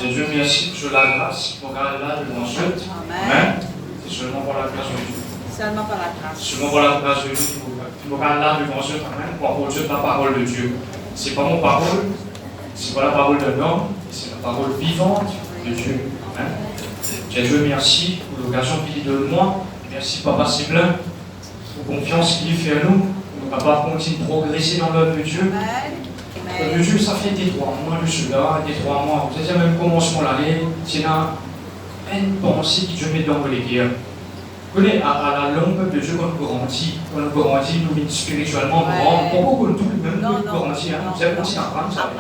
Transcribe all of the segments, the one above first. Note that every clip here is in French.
Jésus, merci pour la grâce, pour la là devant Dieu. Amen. C'est seulement par la grâce de Dieu. Seulement par la grâce. Seulement par la grâce de Dieu qui me regarde là devant Dieu. Amen. Pour Dieu, la parole de Dieu. C'est pas mon parole, c'est pas la parole d'un homme, c'est la parole vivante de Dieu. Amen. Dieu, merci pour l'occasion qu'il donne moi. Merci, Papa Sibelin, pour la confiance qu'il fait à nous. Nous sommes capables de continuer de progresser dans l'œuvre de Dieu. L'œuvre de Dieu, ça fait des 3 mois, je suis là, des 3 mois. Vous savez, même commencement l'année, c'est une pensée qui Dieu met dans les guerres. Vous connaissez, à la longue de Dieu, quand nous grandit, nous vivons spirituellement grand. Pourquoi nous tout même nous grandit, vous avez continué à apprendre ça.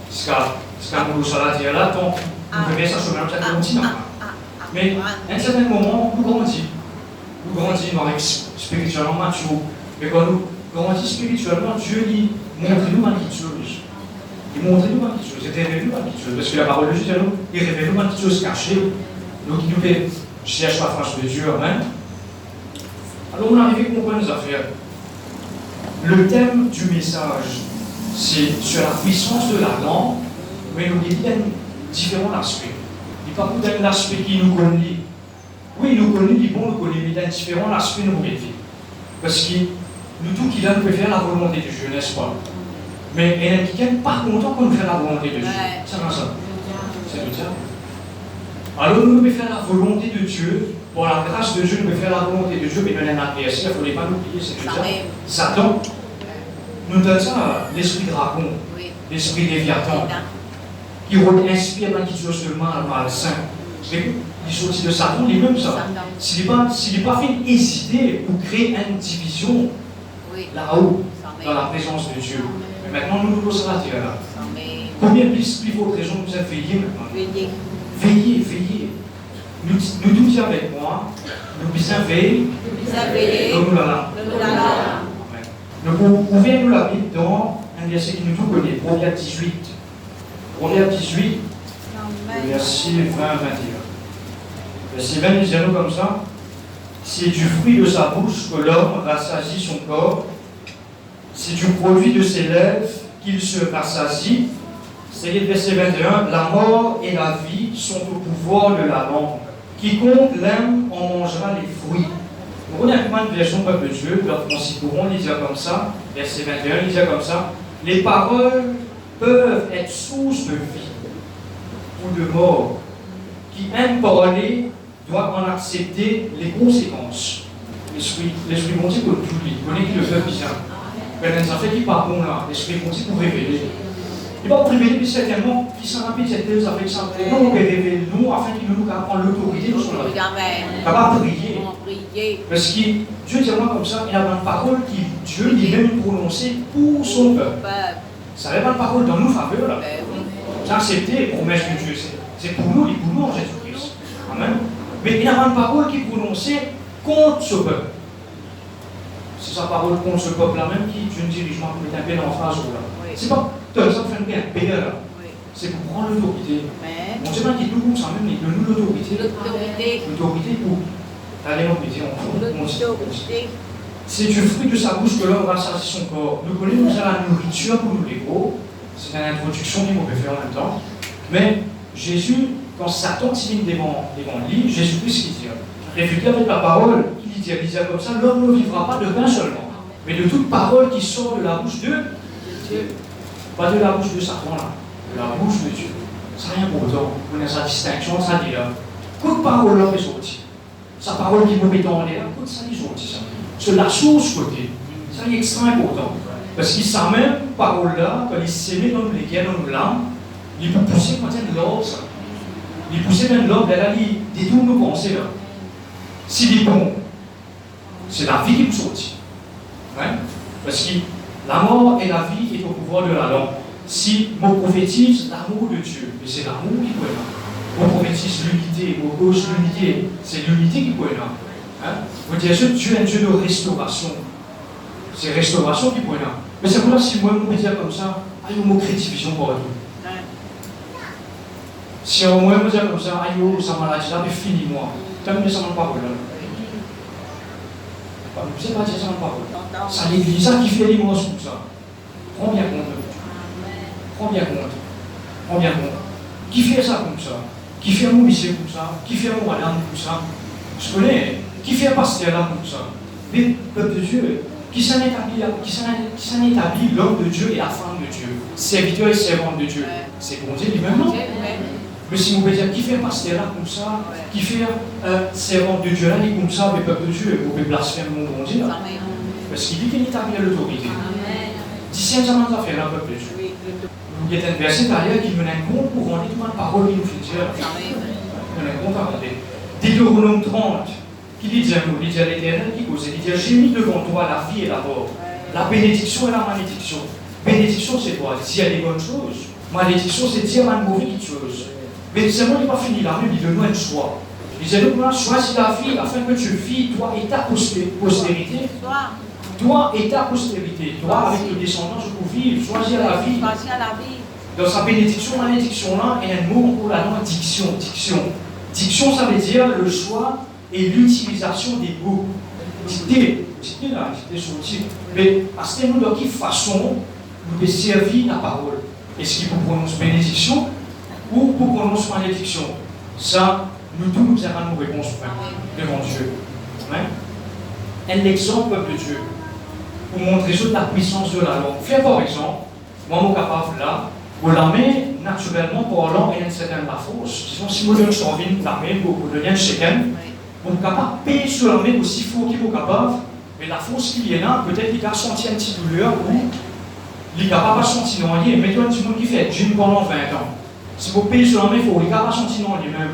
C'est quand nous sommes là, donc, nous devons ça sur le même temps, nous continuons à apprendre. Mais à un certain moment, nous grandissons. Nous grandissons spirituellement mature. Mais quand nous grandissons spirituellement, Dieu dit, montrez-nous quelque chose. Il montre-nous quelque chose, il révèle-nous quelque chose. Parce que la parole de Dieu, il révèle-nous quelque chose caché. Donc il nous fait chercher la face de Dieu. Amen. Alors on arrive à comprendre nos affaires. Le thème du message, c'est sur la puissance de la langue, mais nous dit différents aspects. Il n'y a pas que d'un aspect qui nous connaît. Oui, nous connaît, il est bon, nous connaît, mais il y a différents aspects de nos vies. Parce que nous tous qui peut faire la volonté de Dieu, n'est-ce pas? Mais il y en a qui n'est pas content qu'on fait la volonté de Dieu. C'est comme ça. C'est le diable. Alors nous pouvons faire la volonté de Dieu. Pour la grâce de Dieu, nous pouvons faire la volonté de Dieu, mais il y a un adversaire, il ne faut pas l'oublier, c'est le diable. Satan nous donne ça, l'esprit dragon, l'esprit léviathan, qui inspire quelque chose de malsain. Mais il sortit de Satan, il est même ça. S'il n'est pas fait hésiter ou créer une division là-haut, dans la présence de Dieu. Mais maintenant, nous nous posons la terre là. Combien plus forte raison nous avons veillé maintenant? Veillez. Nous tous disons avec moi, nous bisons veiller, comme nous l'allons. Nous ouvrons la Bible dans un verset qui nous tout connaît, Proverbe 18. Proverbe 18, verset 20-21. Verset 20, il dit comme ça. C'est du fruit de sa bouche que l'homme rassasie son corps. C'est du produit de ses lèvres qu'il se rassasie. C'est le verset 21. La mort et la vie sont au pouvoir de la langue. Quiconque l'aime en mangera les fruits. Vous prenez une version peuple de Dieu, leur français courant, il dit comme ça. Verset 21, il dit comme ça. Les paroles peuvent être source de vie ou de mort. Qui aime parler doit en accepter les conséquences. L'esprit bon Dieu pour tout lui, il connaît qui le fait bien. Mais les enfants qui partent bon là, l'esprit bon Dieu pour révéler. Il va pour révéler, mais certainement, qui s'en rappelle cette chose avec ça. Non, on peut révéler nous afin qu'il nous prenne l'autorité de son œuvre. Capable de prier. Parce que Dieu dit moi comme ça, il y a une parole qui Dieu lui-même prononcée pour son peuple. Ça n'est pas une parole dans nos faveurs là. C'est accepté les promesses de Dieu. C'est pour nous, pour nous en Jésus-Christ. Amen. Mais il y a une parole qui est prononcée contre ce peuple. C'est sa parole contre ce peuple-là même qui, Dieu ne dirige pas, met un peu en phrase là. C'est pas ça fait un peu un père là. C'est pour prendre l'autorité. On ne sait pas qui nous ça même, il donne nous l'autorité. L'autorité pour aller en métier en c'est du fruit de sa bouche que l'homme rassasie son corps. Nous connaissons la nourriture pour nous les gros. C'est une introduction qu'on peut faire en même temps. Mais Jésus, quand Satan s'y devant lui, Jésus-Christ qui dit, réfuté avec la parole, il dit comme ça, l'homme ne vivra pas de pain seulement, mais de toute parole qui sort de la bouche de Dieu. Pas de la bouche de Satan là, de la bouche de Dieu. Ça n'a rien pour autant. On a sa distinction, ça dit là. Toute parole là est sortie. Sa parole qui nous met dans l'air, toute ça est sortie ça. C'est la source côté. Ça est extrêmement important. Parce que sa même parole là, quand il s'émet dans les guerres, dans nos langues, il peut pousser quand il y a l'ordre ça. Il poussait même l'homme, là, il détourne nos pensées là. S'il est bon, c'est la vie qui nous sortit. Hein? Parce que la mort et la vie est au pouvoir de la langue. Si on prophétise l'amour de Dieu, mais c'est l'amour qui peut être là. On prophétise l'unité, on cause l'unité, c'est l'unité qui peut être là. Hein? Vous dites, Dieu est un Dieu de restauration. C'est restauration qui peut être là. Mais c'est pour ça, si moi, je me dire comme ça, il y a un mot crédivision pour tout. Si au moins, je me dire comme ça, ça m'a dit, là, mais finis-moi. Tu as mis ça dans la parole. Je ne sais pas dire ça dans la parole. C'est l'église qui fait les mots comme ça. Prends bien compte. Prends bien compte. Qui fait ça comme ça? Qui fait mon monsieur comme ça? Qui fait mon madame comme ça? Je connais. Qui fait un pasteur là comme ça? Mais peuple de Dieu, qui s'en établit l'homme de Dieu et la femme de Dieu, serviteur et servante de Dieu. C'est bon Dieu lui-même, non? Mais si vous pouvez dire, qui fait un pasteur là comme ça? Qui fait un servant de Dieu là, il est comme ça, mais peuple de Dieu, vous pouvez blasphémer mon bon Dieu là. Parce qu'il dit qu'il établit l'autorité. D'ici ça m'a fait là, peuple de Dieu. Il y a un verset derrière qui me donne un compte pour rendre toute ma parole qui nous fait dire. Il me donne un compte à rendre. Deutéronome 30, qui dit à nous, il dit à l'Éternel qui cause, il dit j'ai mis devant toi la vie et la mort, la bénédiction et la malédiction. Bénédiction c'est quoi? Dire des bonnes choses. Malédiction c'est dire une mauvaise chose. Mais c'est moi qui n'ai pas fini là, même il donne un choix. Il disait donc choisis la vie afin que tu vis, toi et ta postérité. Toi et ta postérité, toi avec tes descendants, je peux vivre, choisir la vie. Dans sa bénédiction, malédiction là, il y a un mot pour la langue diction. Diction, ça veut dire le choix et l'utilisation des mots. Dicter là, dicter sur le titre. Mais parce que nous, de quelle façon nous devons servir la parole? Est-ce qu'il vous prononce bénédiction ou vous prononce malédiction? Ça, nous tous, nous avons nos réponses devant Dieu. Un exemple, peuple de Dieu, pour montrer toute la puissance de la langue. Fais par exemple, moi, je suis capable là, pour l'armée, naturellement, parlant, il y a une certaine la force. Disons, si vous voulez une envie de l'armée, pour donner un chacun, vous êtes capable de payer sur l'armée aussi fort qu'il est capable, mais la force qu'il y a là, peut-être qu'il a senti un petit douleur ou il est capable de sentir non lié. Mettez un petit monde qui fait gym pendant 20 ans. Si vous payez sur l'armée, il faut qu'il est capable de sentir non lui-même.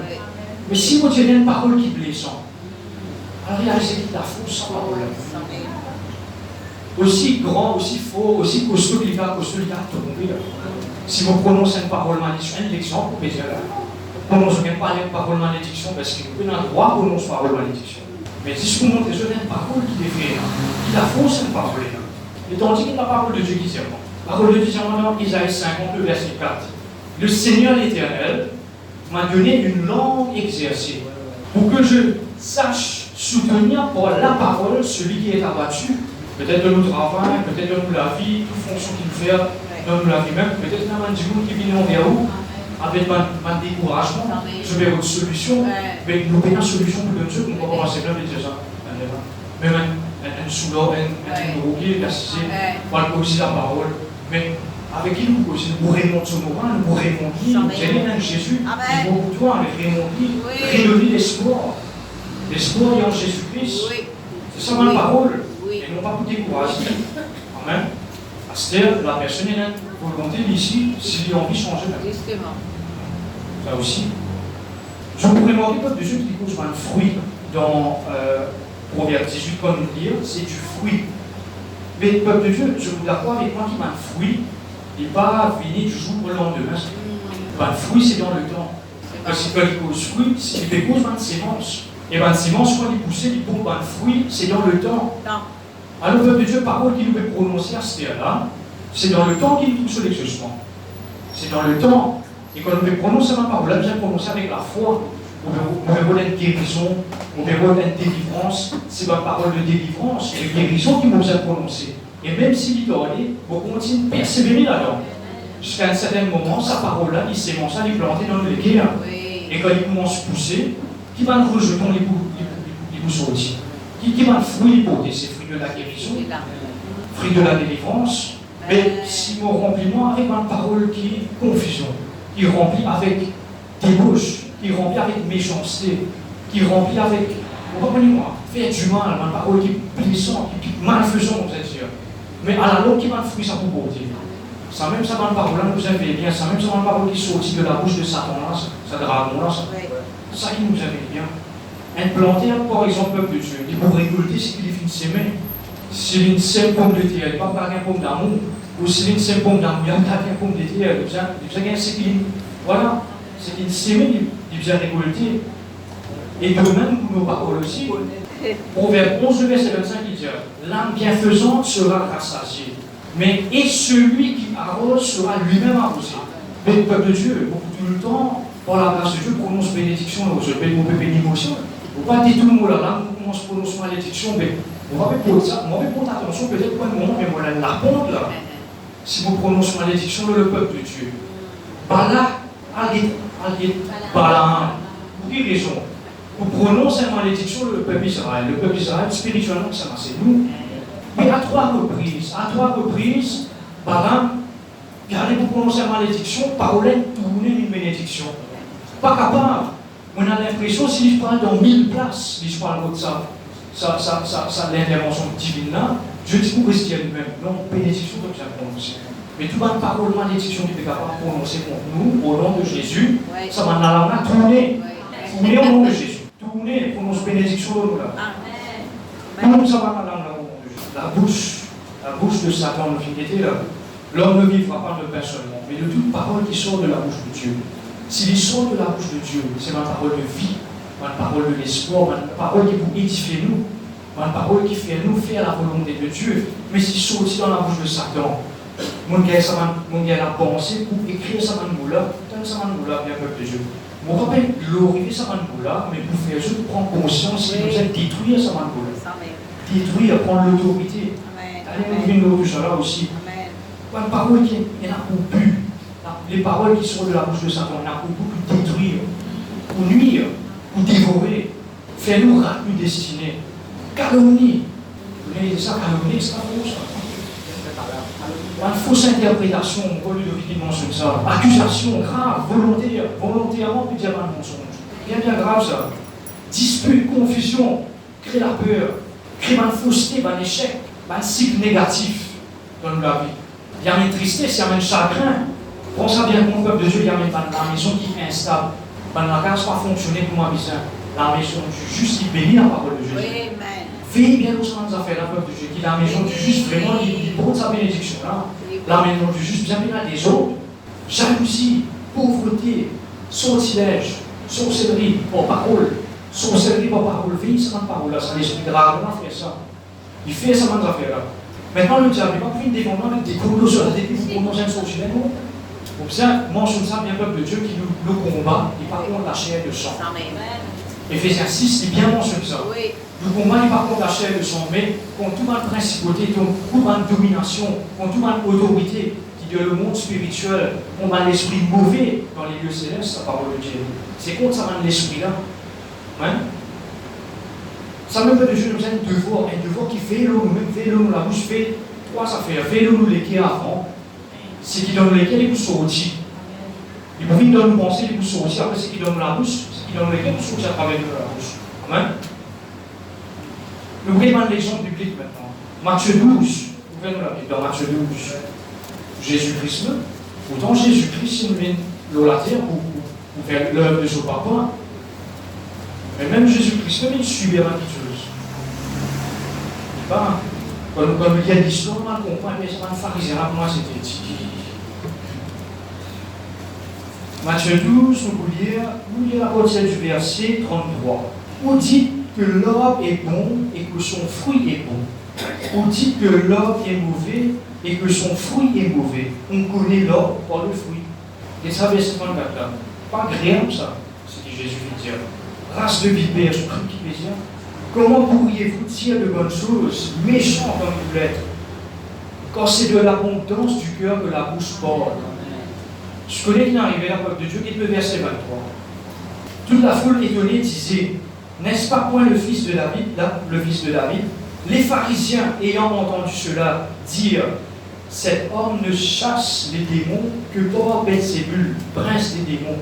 Mais si vous tenez une parole qui est blessante, alors réalisez que la force sans parole. Aussi grand, aussi fort, aussi costaud qu'il a tombé. Si vous prononcez une parole malédiction, un exemple, vous pouvez dire là. Prononcez une parole malédiction parce que vous avez un droit à prononcer une parole malédiction. Mais si vous montrez une parole qui est vraie, il a fausse une parole. Et tandis que la parole de Dieu qui dit la parole de Dieu dit dans Isaïe 50, le verset 4. Le Seigneur l'Éternel m'a donné une langue exercée pour que je sache soutenir par la parole celui qui est abattu. Peut-être de notre travail, peut-être de nous la vie, toute fonction qu'il fait, dans nous la vie même, peut-être dans un jour qui vient vers vous, avec un découragement, je vais votre solution, mais nous avons une solution pour Dieu, on va commencer plein de ça. Même un soulard, un roquet, on va causer la parole, mais avec qui nous causons? Nous remontons son moral, nous remontons, j'ai rien Jésus, et pour toi, avec redonner l'espoir. L'espoir est en Jésus-Christ. C'est ça ma parole. Et non pas pour décourager. Amen. Parce que la personne est là pour volonté ici, s'il a envie de changer. Justement. Ça aussi. Je vous pourrais demander, peuple de Dieu, qui cause un fruit dans Proverbe 18, comme nous dire, c'est du fruit. Mais peuple de Dieu, je vous d'accord avec moi qui m'a un fruit, il n'est pas venu du jour au lendemain. Un fruit, c'est dans le temps. Parce que quand il cause fruit, c'est qu'il cause une sémence. Et une sémence, quand il pousse, il pompe un fruit, c'est dans le temps. Alors, le peuple de Dieu, parole qu'il nous veut prononcer à ce terre-là, c'est dans le temps qu'il pousse l'exaucement. C'est dans le temps. Et quand on veut prononcer ma parole, on vient prononcer avec la foi. On veut une guérison, on veut une délivrance. C'est ma parole de délivrance et de guérison qui nous a prononcé. Et même s'il est allé, on continue de persévérer là-dedans. Jusqu'à un certain moment, sa parole-là, il s'est commencé à lui planter dans le cœur. Et quand il commence à pousser, qui va nous rejeter les bouts sortis? Qui va le fruit porter? C'est fruit de la guérison, fruit de la délivrance. Mais si on remplit moi avec une parole qui est confusion, qui remplit avec débauche, qui remplit avec méchanceté, qui remplit avec, comprenez-moi, faire du mal, une parole qui est blessante, qui est malfaisante, on peut dire. Mais à la longue, qui va le fruit ça pour porter? Ça même ça, une parole là, nous avait bien, ça même ça, une parole qui sortit de la bouche de Satan là, ça dragon là, ça qui nous avait bien. Un planter, par exemple, peuple de Dieu, il pour récolter ce qu'il fait une semaine. Si il y a une seule pomme de terre, il n'y a pas une pomme d'amour, ou si il y a une seule pomme d'amour, il n'y a pas une pomme de terre, il y a ce qu'il voilà, c'est une semaine, il vient récolter. Et de même, pour nos paroles aussi, Proverbe 11, verset 25, il dit l'âme bienfaisante sera rassasiée, mais et celui qui arrose sera lui-même arrosé. Mais le peuple de Dieu, beaucoup tout le temps, par la grâce de Dieu, prononce bénédiction, on peut bénir aussi. On va dire tout le monde là, on commence à prononcer malédiction, mais on va prendre attention peut-être pour un moment, mais la honte là, si vous prononcez malédiction, le peuple de Dieu. Balak, Balaam. Pour quelle raison? Pour prononcer la malédiction le peuple Israël. Le peuple Israël, spirituellement, c'est nous. Mais à trois reprises, Balaam, regardez pour prononcer la malédiction, parole tourner une bénédiction. Pas capable. On a l'impression, si je parle dans 1000 places, si je parle de ça, l'intervention divine là, je dis pour rester lui-même. Non, bénédiction, donc j'ai prononcé. Mais tout le parole malédiction qui est capable de prononcer contre nous, au nom de Jésus, ça va dans la tourner. Tourner au nom de Jésus. Tourner, prononce bénédiction au nom de Amen. Tout ça va dans la nom de Jésus. La bouche de Satan, le était là. L'homme ne vivra pas de pain seulement, mais de toute parole qui sort de la bouche de Dieu. S'il sort de la bouche de Dieu, c'est ma parole de vie, ma parole de l'espoir, ma parole qui vous édifie nous, ma parole qui fait nous faire la volonté de Dieu. Mais s'il sort aussi dans la bouche de Satan, mon gars a pensé pour écrire ça dans le moulin, bien peuple de Dieu. Mon papa glorifier ça dans le moulin, mais pour faire juste prendre conscience qu'il nous a détruire ça dans le moulin. Détruire, prendre l'autorité. Allez, on vient de tout là aussi. Ma parole qui est là pour but. Les paroles qui sortent de la bouche de Satan, il y en a pour détruire, pour nuire, pour dévorer, faire nous rater une destinée. Calomnie. Vous voyez ça, calomnie, c'est pas faux ça. Une fausse interprétation, au lieu de qui mentionne ça. Accusation grave, volontairement, puis dire un mensonge. Bien grave ça. Dispute, confusion, crée la peur, crée une fausseté, un échec, un cycle négatif dans la vie. Il y a une tristesse, il y a un chagrin. Prends ça bien compte, peuple de Dieu, il y a même la maison qui est instable. La case n'a pas fonctionné pour ma maison. La maison du juste qui bénit la parole de Jésus. Veillez bien aux affaires, la peuple de Dieu, qui la maison du juste vraiment, il porte sa bénédiction là. La maison du juste bien bien des autres. Jalousie, pauvreté, sortilège, sorcellerie, par parole. Sorcellerie, par parole. Veillez ça dans la parole là, c'est l'esprit grave, on a fait ça. Il fait ça dans les affaires là. Maintenant, le diable, il va pouvoir défendre avec des coups sur la tête pour prononcer un sortilège. Donc ça, mentionne ça bien peuple de Dieu qui nous combat, et par contre la chair et le sang. Éphésiens 6, il bien mentionne ça. Le combat n'est pas contre la chair et le sang, mais contre toute une principauté, contre toute une domination, contre toute une autorité qui est le monde spirituel, contre l'esprit mauvais dans les lieux célestes, la parole de Dieu. C'est contre ça, l'esprit-là. Hein? Ça me fait de Dieu nous a un devoir qui fait nous la bouche, fait trois affaires, fait nous les avant. C'est qui donne lesquels ils vous sortent. Il peut venir nous penser, ils vous sortent. Après, c'est qui donne la bouche, c'est qui donne lesquels vous sortent à travers la bouche. Amen. Nous voyons l'exemple biblique maintenant. Matthieu 12, ouvrez-nous la Bible dans Matthieu 12. Jésus-Christ, pourtant Jésus-Christ, il vient la terre pour faire l'œuvre de son papa. Mais même Jésus-Christ, il subit la piteuse. Quand il y a l'histoire, on comprend, mais c'est pas un pharisien, là, pour moi, c'était dit. Matthieu 12, nous lire la partie du verset 33. On dit que l'orbe est bon et que son fruit est bon. On dit que l'orbe est mauvais et que son fruit est mauvais. On connaît l'orbe par le fruit. Et ça, verset 34 là. Pas agréable ça, c'est ce que Jésus veut dire. Race de vipères, ce truc qui veut dire. Comment pourriez-vous dire de bonnes choses, méchants comme vous l'êtes, quand c'est de l'abondance du cœur que la bouche porte? Je connais qu'il est arrivé à la parole de Dieu, et le verset 23. Toute la foule étonnée disait, n'est-ce pas point le fils de David, là, le fils de David? Les pharisiens, ayant entendu cela, dirent, cet homme ne chasse les démons que par Belzébul, prince des démons.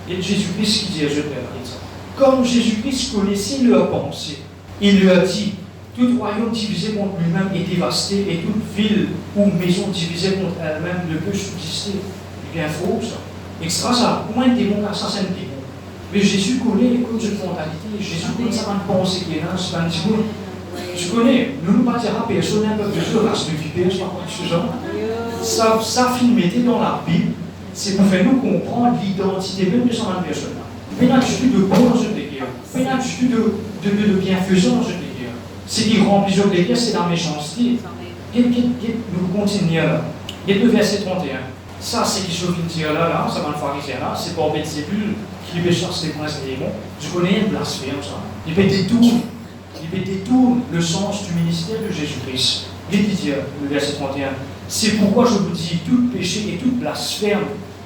Et Jésus-Christ qui dit, je vais ça. Comme Jésus-Christ connaissait leurs pensées, il leur dit, tout royaume divisé contre lui-même est dévasté, et toute ville ou maison divisée contre elle-même ne peut subsister. C'est bien faux, ça. Extra, ça, au moins un démon, ça, c'est un démon. Mais Jésus connaît les causes de mentalité, Jésus connaît sa pensée qui est là, c'est un petit peu. Je connais, nous ne partirons personne, un peu de race de vipère, je ne sais pas ce genre. Ça, filmé dans la Bible, c'est pour faire nous comprendre l'identité même de son personne. Une attitude de bon dans une guerre, une attitude de bienfaisant dans une guerre. Ce qui remplit les guerres, c'est la méchanceté. Nous continuons là. Il y a le verset 31. Ça, c'est qui se vient dire là, ça va le pharisien là, c'est pour Belzébul qui lui chasse les princes des démons. Je connais un blasphème, ça. Il détourne le sens du ministère de Jésus-Christ. Il dit, le verset 31, c'est pourquoi je vous dis, tout péché et tout blasphème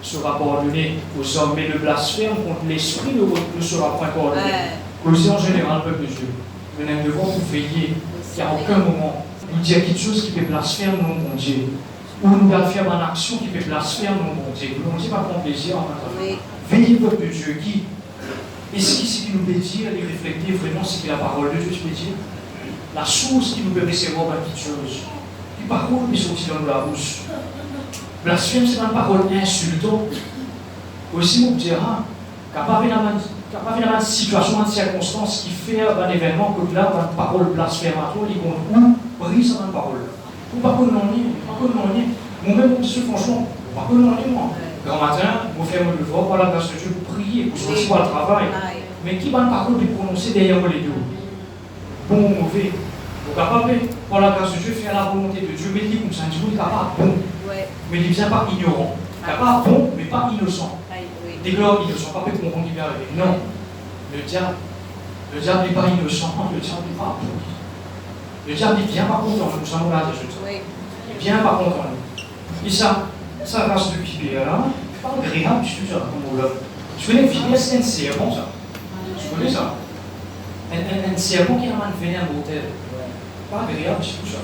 sera pardonné aux hommes, mais le blasphème contre l'esprit ne sera point pardonné. Aussi en général, peuple de Dieu, nous avons devoir pour veiller qu'il n'y a aucun moment où dire quelque chose qui peut blasphémer mon bon Dieu, ou nous allons faire une action qui peut blasphémer mon bon Dieu. Mon Dieu va prendre plaisir en attendant. Veillez, peuple de Dieu, qui est-ce qui nous peut dire et réfléchir vraiment ce que la parole de Dieu peut dire? La chose qui nous peut recevoir dans quelque chose. Les paroles qui sont dans la bouche. Blasphème, c'est une parole insultante. Aussi, on dira, capable d'avoir une situation, une circonstance qui fait un événement que là, une parole blasphématoire, il compte où brise une parole. Ou pas qu'on en est. Moi-même, franchement, pas qu'on en est, moi. Grand matin, je fais mon devoir par la grâce de Dieu pour prier, pour sortir au travail. Mais qui va une parole de prononcer derrière les deux? Bon ou mauvais? Vous êtes capable, par la grâce de Dieu, faire la volonté de Dieu, mais il dit comme ça, il dit capable bon. Mais il ne vient pas ignorant. Capable bon, mais pas innocent. Des gars innocents, pas fait comprendre qui vient arriver. Non. Le diable n'est pas innocent, le diable n'est pas bon. Le diable il vient par contre en nous, nous sommes là déjà. Il vient par contre en nous. Et ça grâce de Bible là, pas agréable, je suis sûr, comme on tu connais Bible, c'est un serment ça. Tu connais ça? Un serment qui a un venin mortel. Pas agréable, je suis sûr.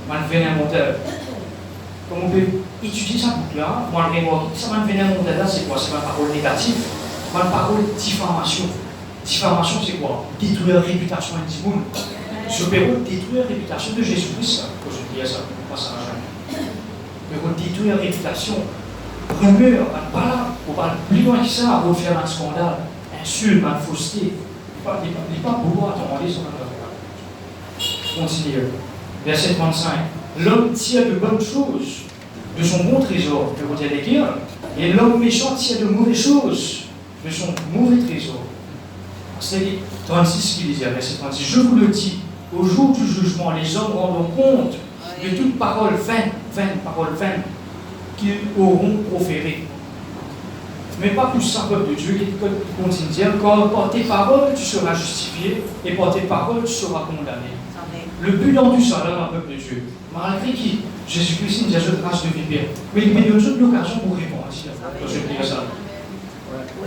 Un venin mortel. Comme on peut étudier ça pour là, moi le remarque, ça va venir mortel là, c'est quoi? C'est une parole négative, une parole diffamation. Diffamation, c'est quoi? Détruire la réputation d'un monde. Je peux détruire la réputation de Jésus-Christ, quand je dis ça, pas ça jamais. Mais on détruit la réputation, rumeur, on parle, on parle plus loin que ça, on faire un scandale, insulte, une fausseté. Il n'est pas beau à demander sur notre regard. Continue. Verset 35. L'homme tire de bonnes choses de son bon trésor, le côté des guerres, et l'homme méchant tire de mauvaises choses de son mauvais trésor. C'est 36 qui disait, verset 36. Je vous le dis, au jour du jugement, les hommes rendront compte de toute parole vaine qu'ils auront proférée. Mais pas plus ça, peuple de Dieu, qui continue de dire, quand par tes paroles tu seras justifié, et par tes paroles tu seras condamné. Le but dans tout ça, là, peuple de Dieu, malgré qui Jésus-Christ nous a jeté grâce de vipère, mais il me donne toute l'occasion pour répondre. Quand je dis ça.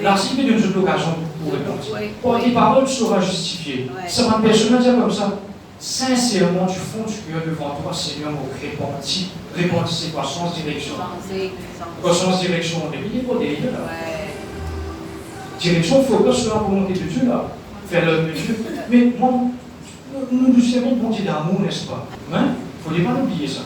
Là, s'il me donne toute l'occasion pour répondre. Par tes paroles tu seras justifié. Ça m'empêche de dire comme ça. Sincèrement, du fond du cœur devant toi, Seigneur, répondis. Répondis, c'est quoi? Sens direction. Quoi, sens direction? On est bien pour des là. Direction, focus sur la volonté de Dieu, là. Faire l'œuvre de Dieu. Mais moi, nous servons bon Dieu d'amour, n'est-ce pas? Il ne faut pas oublier ça.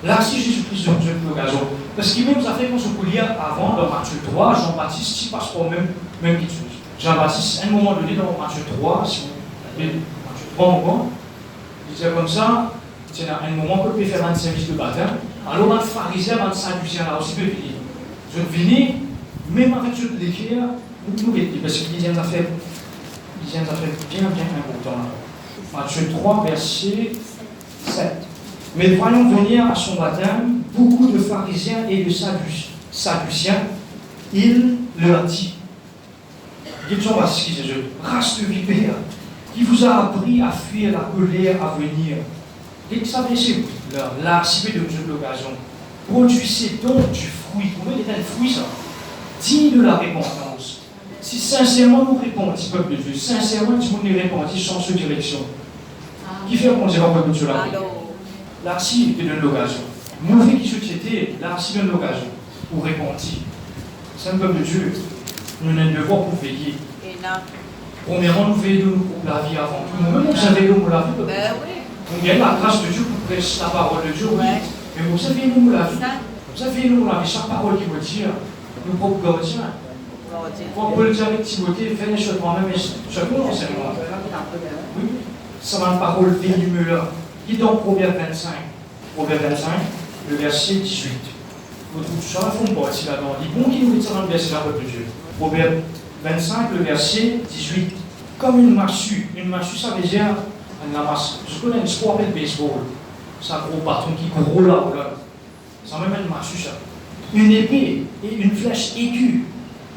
Là, si Jésus-Christ nous donne l'occasion. Parce qu'il nous a fait qu'on se pouvait lire avant, dans Matthieu 3, Jean-Baptiste, qui passe par même quelque chose. Jean-Baptiste, à un moment donné, dans Matthieu 3, si vous Matthieu 3, moment, il disait comme ça, c'est à un moment que vous pouvez faire un service de baptême. Alors, un pharisien, un sadducéen, là aussi, peut venir. Je venais, même avec ce l'écrire, nous l'aider, parce qu'il vient à faire bien important là. Matthieu 3, verset 7. Mais voyons venir à son baptême beaucoup de pharisiens et de sadduciens. Il leur dit, ils sont assis, race de vipères, qui vous a appris à fuir la colère à venir. Et vous savez, c'est là, si vous avez l'occasion, produisez donc du fruit. Vous voyez, c'est un fruit, ça, digne de la repentance. Si sincèrement nous répondons, peuple de Dieu, sincèrement, si vous nous répondons sans cette direction, qui fait qu'on dira peuple de Dieu là? L'arci te donne l'occasion. Mauvais qui société, l'arci donne l'occasion pour répondre. C'est un peuple de Dieu. Nous avons un devoir pour veiller. Premièrement, nous veillons pour la vie avant tout. Nous-mêmes, nous savons pour la vie. Nous avons la grâce de Dieu pour prêcher la parole de Dieu. Oui. Mais vous savez, nous, pour la vie. Vous savez, nous, pour la vie, chaque parole qui veut dire, nous propres gardiens. Quand Paul dit avec Timothée, fais les choses moi-même, mais chacun l'enseignement. Oui, ça va une parole vénimeuse. Qui est dans Proverbe 25. Proverbe 25, le verset 18. Vous trouvez ça, il faut me ici là-dedans. Il bon qui nous dit ça dans le verset là, peuple de Dieu. Proverbe 25, le verset 18. Comme une massue. Une massue, ça veut dire, je connais un sport de baseball. C'est un gros bâton qui est gros là. Ça même une massue, ça. Une épée et une flèche aiguë.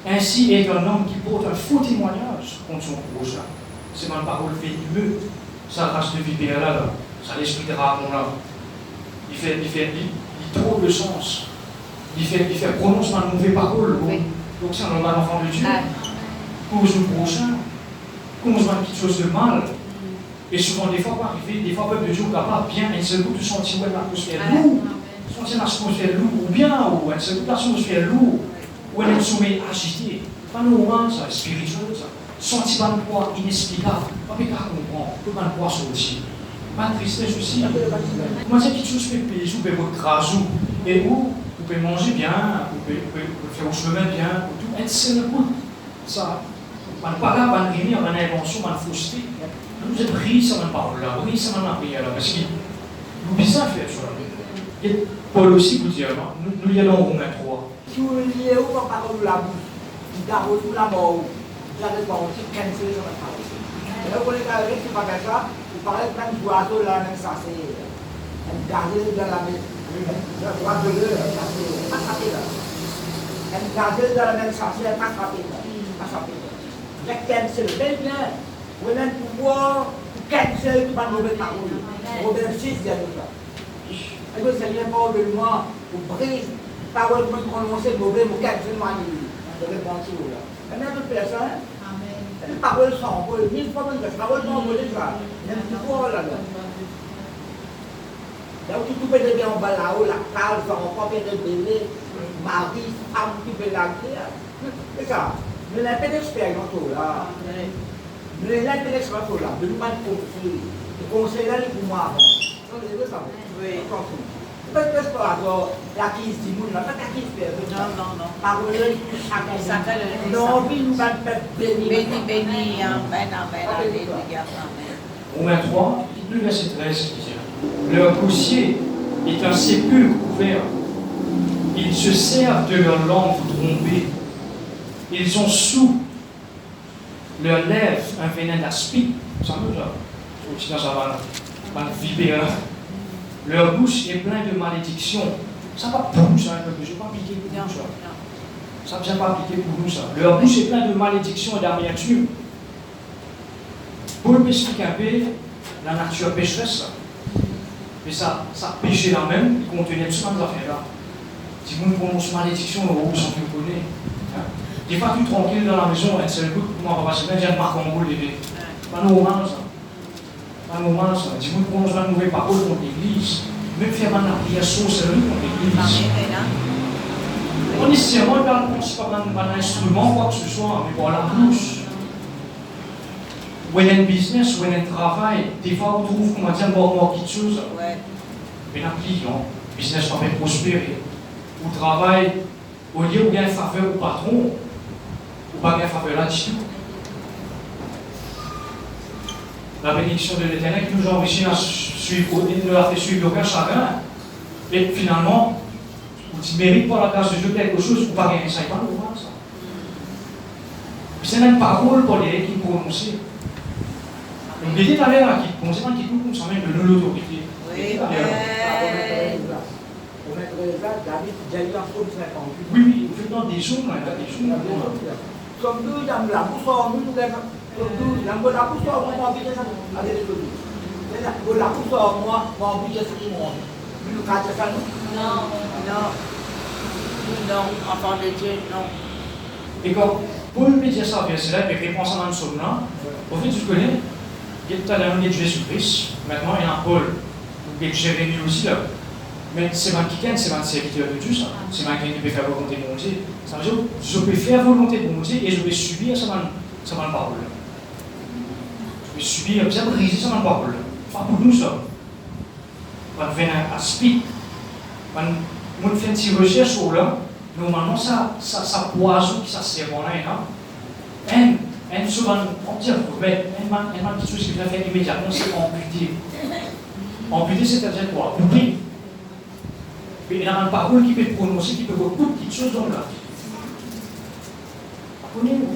Ainsi est un homme qui porte un faux témoignage contre son prochain. C'est une parole vénimeuse. Ça race de vipère là. Ça l'esprit de Ramon là. Il trouve le sens. il fait prononcement de mauvaises paroles. Donc c'est un enfant de Dieu. Cause le prochain, cause quelque chose de mal. Et souvent, des fois, arriver, des fois, le peuple de Dieu est capable bien un seul coup de sentir l'atmosphère lourde, sentir l'atmosphère lourde, ou bien, ou un seul coup l'atmosphère lourde, ou un sommeil agité. Pas normal, ça, spirituel, ça. Sentiment de poids inexplicable. Pas bien qu'à comprendre, pas de poids sortir. Pas de tristesse aussi. Comment dire quelque chose que vous pouvez vous craser, et vous pouvez manger bien, vous pouvez faire au chemin bien, tout. Un seul coup, ça. On ne parle pas de réunir, on a une invention, on a une fausseté. Nous avons pris ça dans la parole là, oui, ça m'a appris là, parce que nous bizarre faire ça. Et Paul aussi vous dire, nous y allons au Romains 3. Si vous lisez où on parle de la bouche, il a reçu la mort, vous allez voir aussi cancel sur la parole. Et là, vous les avez, c'est pas comme ça, vous parlez de plein d'oiseaux là, même ça, c'est un gazelle dans la maison. L'oiseau de pas frappé là. Un gazelle dans la même ça, c'est pas frappé là. Pas frappé là. Il y a cancel, bel bien. Vous avez le pouvoir pour cancel tout le mauvais parole. Romains 6, il y a tout ça. Et que ça vient pas de moi pour briser parole pour prononcer mauvais, pour cancel moi. Je vais penser là. Et même d'autres personnes, les paroles sont bonnes, 1000 fois bonnes, les paroles sont bonnes, il y a un pouvoir là-dedans. Là où tu peux te dire en bas là-haut, la case, enfant, père de bébé, mari, femme, tu peux la dire. C'est ça. Mais il y a un peu d'expérience là. Mais là, il y a l'expérience là. De nous pas de conseil. Le conseil là, il est pour moi avant. Donc, vous devez savoir. Oui. Parce que c'est pas la qui se dit, pas la qui se fait. Non. Parole, chacun. Non, puis nous allons faire béni. Béni, amen. Romains 3, le verset 13 qui dit, leur poussier est un sépulcre ouvert. Ils se servent de leur langue pour tromper. Ils ont sous leurs lèvres un venin d'aspic. Ça me dit, aussi dans sa vipère. Leur bouche est pleine de malédictions. Ça va pour nous, ça, je ne vais pas appliquer pour nous, ça. Ça ne vient pas appliquer pour nous, ça. Leur bouche est pleine de malédictions et d'amertume. Paul explique un peu la nature pécheresse, ça. Mais ça péché là même, il contenait tout ça dans affaires-là. Si vous prononcez malédiction, vous sentez vous connaît. Des fois, tu es tranquille dans la maison, un seul coup, comment on va passer, même viens de marquer en boule, bébé. Pas normal, ça. Pas normal, ça. Si vous prononcez une nouvelle parole contre l'église, même faire une prière saucerie contre l'église. On est seulement dans un instrument, quoi que ce soit, mais pour la bouche. Ou il y a un business, ou il y a un travail, des fois, on trouve, comment dire, mort quelque chose. Mais un client, le business va faire prospérer. Ou travail, au lieu où il y a une faveur au patron, ou pas une faveur là-dessus. La bénédiction de l'Éternel qui nous a enrichis à suivre, nous a fait suivre aucun chagrin. Et finalement, tu mérites par la grâce de Dieu quelque chose pour pas gagner ça. Pas normal, ça. C'est une parole pour les qui prononcent. Donc, il était allé là, qui prononce, qui coupe, ça même de l'autorité. Oui, David, oui, vous faites dans des jours, comme nous, dans la boussole, nous, dans la boussole, on envie de ça. La boussole, moi, envie de ça. Nous, quand c'est ça, nous? Non, enfant de Dieu, non. Et quand Paul me dit ça, verset là, et répond à un psaume là, au fait, tu connais, il y a tout à l'heure, il y a Jésus-Christ, maintenant il y a un Paul, et Jérémie aussi là. Mais c'est ma qui c'est ma serviteur de Dieu, ça. C'est ma qui peut faire volonté de mon Dieu. Ça veut dire je peux faire volonté de mon Dieu et je vais subir sa parole. Je vais subir, bien briser sa parole. Pas pour nous, ça. On fait un aspect. On fait une petite recherche sur là. Normalement, ça poison qui sert là. Un souvent, on dit, une petite chose qui vient faire immédiatement, c'est amputer. Amputer, c'est-à-dire quoi? Couper. Mais il y a une parole qui peut prononcer, qui peut voir beaucoup de petites choses dans la vie. Apprenez-vous.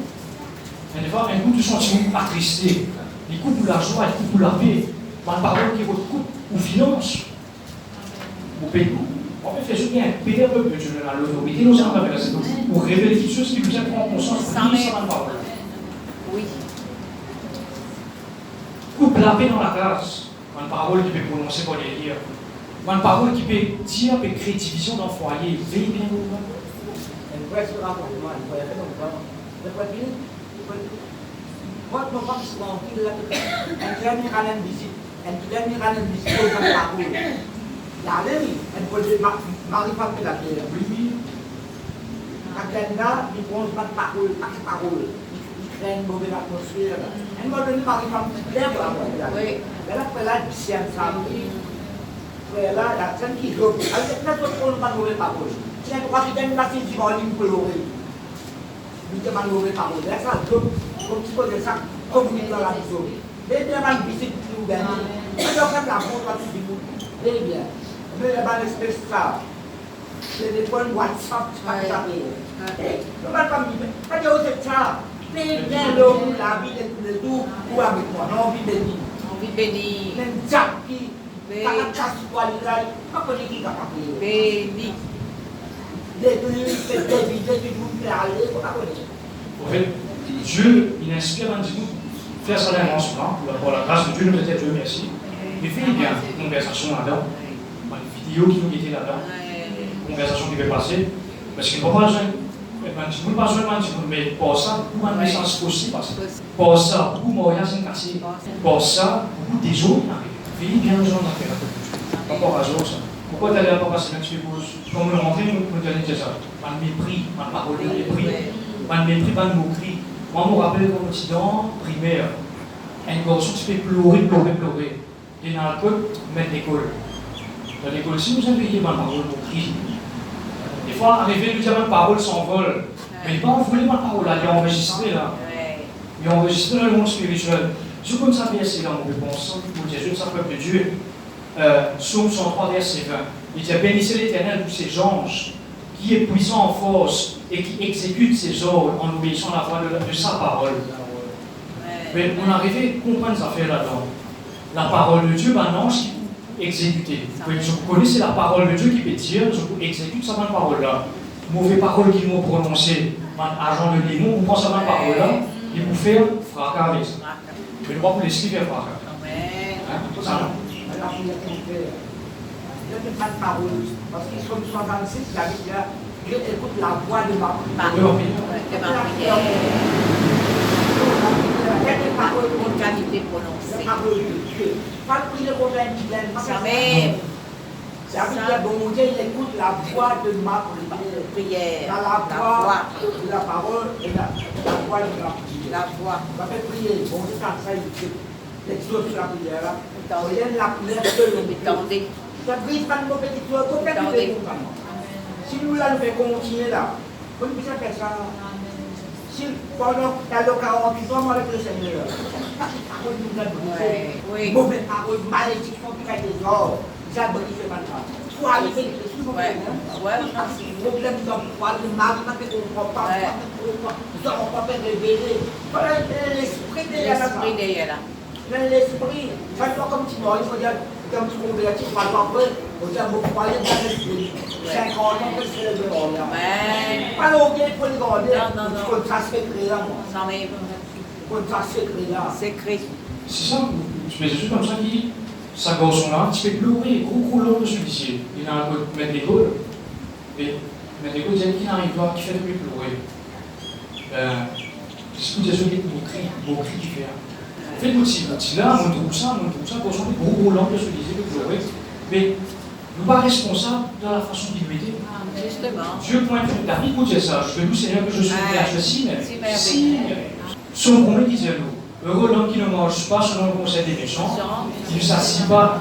Et des fois, un coup de sentiment attristé. Il coupe pour la joie, il coupe pour la paix. Une parole qui vous coupe ou finance. Ou paye tout. On peut faire ce bien, payer un peu de Dieu dans l'autorité, nous allons faire ça. Pour révéler quelque chose qui vous a pris en conscience, pour dire ça dans la parole. Oui. Coupe la paix dans la case. Une parole qui peut prononcer pour les lire. Une parole qui peut dire, peut créer division dans le foyer. Veillez bien au bas. And press the rapportement, il faut y aller dans le temps. Le premier, what no fucks wrong, il l'a fait. And then you can visit. And then you can visit over the parole. La lemi, and pour le mari pas de la terre. Oui. Agenda, il prend pas de parole, pas de parole. Il crée une mauvaise atmosphère. Et moi, je ne parle pas de l'air pour la voix. Mais là, après là, c'est un samedi. Après là, la scène qui joue. Avec la autre, pas de mauvaise parole. Si elle croit qu'il y a une machine qui va aller pour l'oreille. Il y a une mauvaise parole. Là, ça joue. Comme tu connais ça, comme vous dites dans la maison. Mais il y a une visite qui nous gagne. Il y a la montre, tu dis, eh bien. Mais il y a une espèce de ça. Téléphone, WhatsApp, tu vas taper. Non, pas comme il fait. Pas de haute ça. Mais bien l'homme, la vie de tout, ou avec moi, non, envie de dire. Envie de bénir. Même Jack qui, pas de casse-toi, il a pas connu qui va taper. Béni. Détruire, c'est dévider, tu peux aller, pas connaître. En fait, Dieu, il inspire un petit coup, faire ça l'avancement, pour la grâce de Dieu, nous peut-être Dieu merci. Mais faites bien, conversation là-dedans, une vidéo qui nous était là-dedans, conversation qui va passer, parce qu'il ne faut pas besoin, mais pour ça, beaucoup de messages possibles, pour ça, beaucoup de mariages sont cassés, pour ça, beaucoup de désolés arrivent. Faites bien les gens dans la rapport à ça. Pourquoi tu as rapport à ça, comme nous rentrons, nous disons ça, pas de mépris, pas de parole de mépris. Pas de mépris, pas de moquerie. Moi, je me rappelle comme étudiant primaire, un garçon qui fait pleurer. Il est dans la côte, mettre l'école. Dans l'école, si vous avez payé ma parole, moquerie. Des fois, arrivé, nous avons une parole s'envole. Mais il va envoler ma parole là, il est enregistré là. Il est enregistré dans le monde spirituel. Je comme ça, verset là, mon réponse, pour dire, je ne sais pas peuple de Dieu. Psaume 103, verset 20. Il dit, bénissez l'Éternel, tous ses anges, qui est puissant en force et qui exécute ses ordres en obéissant à la voix de sa parole. Mais on arrivait à comprendre ces affaires là-dedans. La parole de Dieu, un ange qui peut exécuter. Vous connaissez la parole de Dieu qui peut dire, je peux exécuter sa parole-là. Mauvaise parole qu'ils m'ont prononcée, un agent de démon, on pense à ma parole-là, il vous fait fracas avec ça. Mais le roi pour l'esprit faire fracas. Ça non. Je ne pas de parole, parce qu'ils sont 66, je écoute la voix de ma prière. Une qualité prononcée. La parole de Dieu. Pas de prier contre un dilemme. Ça même. Ça veut dire, bon Dieu, il écoute la voix de ma prière. Prière. Dans la voix de la parole et la voix de la prière. La voix. On va faire prier. Bon Dieu, ça, il fait l'exode sur la prière. Là. Rien de la prière que l'on Attendez. Ça brise pas de mauvais discours. Pourquoi tu fais comme ça? Si nous, là, nous faisons continuer là, on peut faire ça. Si pendant la 48 ans, avec le Seigneur, parole nous a brisé. Mauvaise parole, malédiction, qui fait des ordres. Ça brise pas ça. Soit arriver, c'est souvent problème d'emploi, de mari, parce qu'on ne comprend pas. Nous n'avons pas fait révéler. Voilà l'esprit derrière ça. L'esprit, ça doit comme tu m'as dit, il faut dire, comme tu convertis, tu vas voir après, on dit, vous croyez dans l'esprit. 50 ans, que c'est le dehors là. Pas l'autre, il faut le garder. Comme ça se fait créer là, moi. Comme ça se fait créer là. C'est Christ. C'est ça, je mets juste comme ça qui, ça garçon-là, tu fais pleurer, gros long de celui-ci. Il a un peu de mettre l'école. Mais mettre l'école, il y a qui n'arrive pas, qui fait le plus pleurer. C'est ce que tu as dit, mon cri qui fait. Faites-vous là, on trouve ça, garçon, gros long de celui-ci, de pleurer. Mais nous pas responsables de la façon qu'il nous était. Justement. Dieu pointe David pour dire ça. Je te loue, Seigneur, que je suis si son combien disait nous. Heureux l'homme qui ne mange pas selon le conseil des méchants, qui ne s'assit pas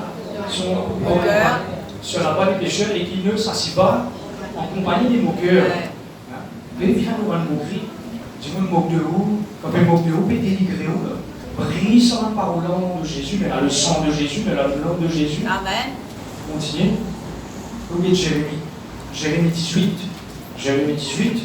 sur la voie des pécheurs et qui ne s'assit pas en compagnie des moqueurs. Mais viens nous rendre moquerie. Si vous me moquez de vous, quand vous me moquez de vous, délivrez vous. Brille sur la parole au nom de Jésus, mais là, le sang de Jésus, mais là, le nom de Jésus. Amen. Continue. Oubliez Jérémie. Jérémie 18. Jérémie 18.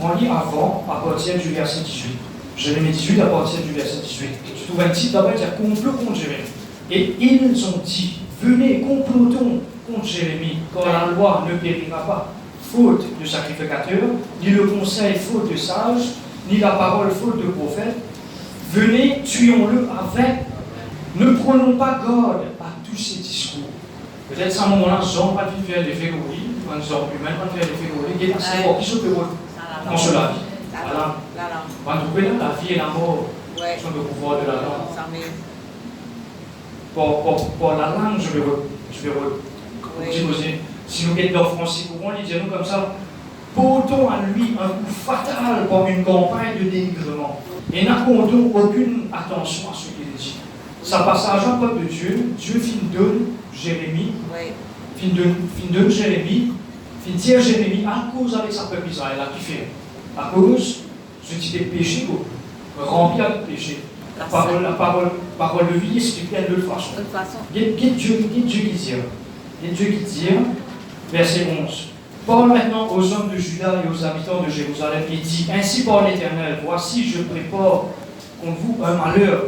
On lit avant, à partir du verset 18. Jérémie 18, à partir du verset 18. Tu trouves un titre d'abord qui a complot contre Jérémie. Et ils ont dit, venez, complotons contre Jérémie, car la loi ne périra pas, faute de sacrificateur, ni le conseil faute de sage, ni la parole faute de prophète. Venez, tuons-le avec. Ne prenons pas garde à tous ces discours. Peut-être à ce moment-là, ils n'ont pas dû faire l'effet gouri, quand ils ont pu même pas faire l'effet gouri, ils assez bon, qui se peut dans la vie. Voilà. On va trouver la vie et la mort sont le pouvoir de la langue. Pour la langue, je vais dire aussi, si nous sommes dans le français courant, il dit nous comme ça, portons à lui un coup fatal comme une campagne de dénigrement. Et n'accordons aucune attention à ce qu'il dit. Ça passe à un peuple de Dieu, Dieu donne Jérémie, donne Jérémie, dire Jérémie à cause avec sa peuple Israël, qui fait à cause ce type de péché, rempli avec péché. La parole de vie expliquée de l'autre façon. Il y a Dieu qui dit, verset 11. Parle maintenant aux hommes de Juda et aux habitants de Jérusalem et dit, ainsi parle l'Éternel, voici je prépare contre vous un malheur.